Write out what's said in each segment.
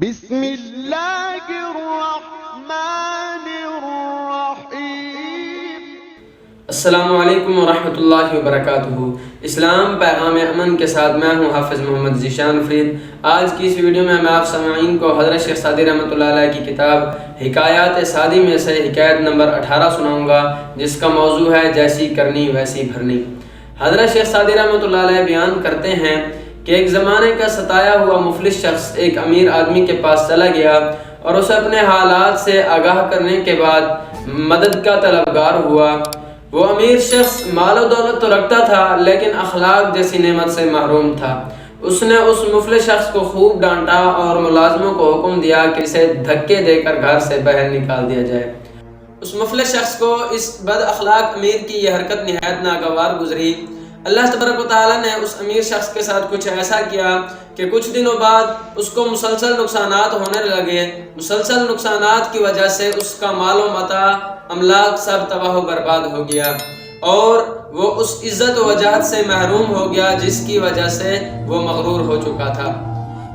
بسم اللہ الرحمن الرحیم۔ السلام علیکم ورحمۃ اللہ وبرکاتہ۔ اسلام پیغام امن کے ساتھ میں ہوں حافظ محمد ذیشان فرید۔ آج کی اس ویڈیو میں آپ سامعین کو حضرت شیخ سادی رحمۃ اللہ علیہ کی کتاب حکایات سادی میں سے حکایت نمبر 18 سناؤں گا، جس کا موضوع ہے جیسی کرنی ویسی بھرنی۔ حضرت شیخ سادی رحمۃ اللہ علیہ بیان کرتے ہیں کہ ایک زمانے کا ستایا ہوا مفلس شخص ایک امیر آدمی کے پاس چلا گیا اور اسے اپنے حالات سے آگاہ کرنے کے بعد مدد کا طلبگار ہوا۔ وہ امیر شخص مال و دولت تو رکھتا تھا لیکن اخلاق جیسی نعمت سے محروم تھا۔ اس نے اس مفلس شخص کو خوب ڈانٹا اور ملازموں کو حکم دیا کہ اسے دھکے دے کر گھر سے باہر نکال دیا جائے۔ اس مفلس شخص کو اس بد اخلاق امیر کی یہ حرکت نہایت ناگوار گزری۔ اللہ تبارک و تعالیٰ نے اس امیر شخص کے ساتھ کچھ ایسا کیا کہ کچھ دنوں بعد اس کو مسلسل نقصانات ہونے لگے۔ مسلسل نقصانات کی وجہ سے اس کا مال و متاع، املاک سب تباہ و برباد ہو گیا اور وہ اس عزت و وجاہت سے محروم ہو گیا جس کی وجہ سے وہ مغرور ہو چکا تھا۔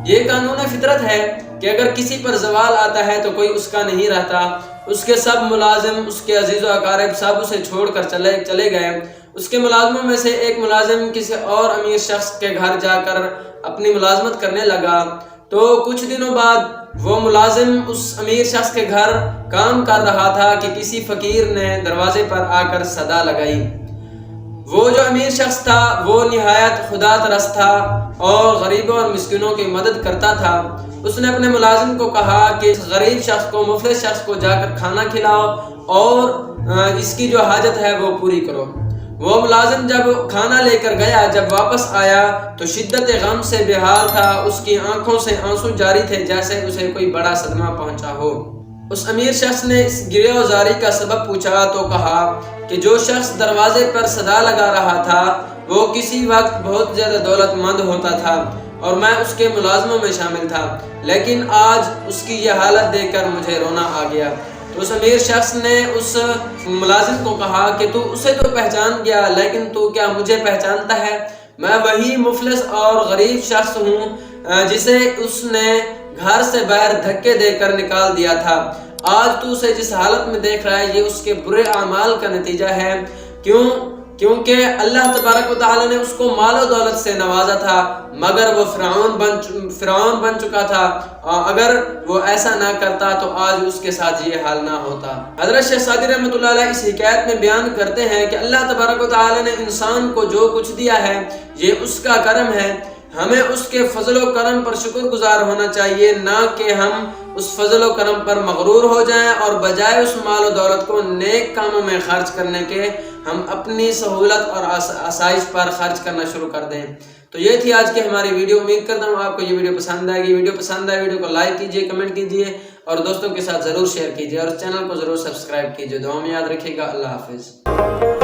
یہ قانون فطرت ہے کہ اگر کسی پر زوال آتا ہے تو کوئی اس کا نہیں رہتا۔ اس کے سب ملازم، اس کے عزیز و اقارب سب اسے چھوڑ کر چلے گئے۔ اس کے ملازموں میں سے ایک ملازم کسی اور امیر شخص کے گھر جا کر اپنی ملازمت کرنے لگا، تو کچھ دنوں بعد وہ ملازم اس امیر شخص کے گھر کام کر رہا تھا کہ کسی فقیر نے دروازے پر آ کر صدا لگائی۔ وہ جو امیر شخص تھا وہ نہایت خدا ترس تھا اور غریبوں اور مسکینوں کی مدد کرتا تھا۔ اس نے اپنے ملازم کو کہا کہ اس غریب شخص کو، مفلس شخص کو جا کر کھانا کھلاؤ اور اس کی جو حاجت ہے وہ پوری کرو۔ وہ ملازم جب کھانا لے کر گیا، جب واپس آیا تو شدت غم سے بے حال تھا۔ اس کی آنکھوں سے آنسو جاری تھے جیسے اسے کوئی بڑا صدمہ پہنچا ہو۔ اس امیر شخص نے اس گریہ و زاری کا سبب پوچھا تو کہا کہ جو شخص دروازے پر صدا لگا رہا تھا وہ کسی وقت بہت زیادہ دولت مند ہوتا تھا اور میں اس کے ملازموں میں شامل تھا، لیکن آج اس کی یہ حالت دیکھ کر مجھے رونا آ گیا۔ تو اس امیر شخص نے اس ملازم کو کہا کہ تو اسے تو پہچان گیا، لیکن تو کیا مجھے پہچانتا ہے؟ میں وہی مفلس اور غریب شخص ہوں جسے اس نے گھر سے باہر دھکے دے کر نکال دیا تھا۔ آج تو اسے جس حالت میں دیکھ رہا ہے یہ اس کے برے اعمال کا نتیجہ ہے، کیونکہ اللہ تبارک و تعالیٰ نے اس کو مال و دولت سے نوازا تھا، مگر وہ فرعون بن چکا تھا۔ اگر وہ ایسا نہ کرتا تو آج اس کے ساتھ یہ حال نہ ہوتا۔ حضرت شیخ سادی رحمۃ اللہ علیہ اس حکایت میں بیان کرتے ہیں کہ اللہ تبارک و تعالیٰ نے انسان کو جو کچھ دیا ہے یہ اس کا کرم ہے۔ ہمیں اس کے فضل و کرم پر شکر گزار ہونا چاہیے، نہ کہ ہم اس فضل و کرم پر مغرور ہو جائیں اور بجائے اس مال و دولت کو نیک کاموں میں خرچ کرنے کے ہم اپنی سہولت اور آسائش پر خرچ کرنا شروع کر دیں۔ تو یہ تھی آج کی ہماری ویڈیو۔ امید کرتا ہوں آپ کو یہ ویڈیو پسند آئے گی۔ ویڈیو پسند آئے ویڈیو کو لائک کیجیے، کمنٹ کیجیے اور دوستوں کے ساتھ ضرور شیئر کیجیے اور چینل کو ضرور سبسکرائب کیجیے۔ دعا میں یاد رکھیے گا۔ اللہ حافظ۔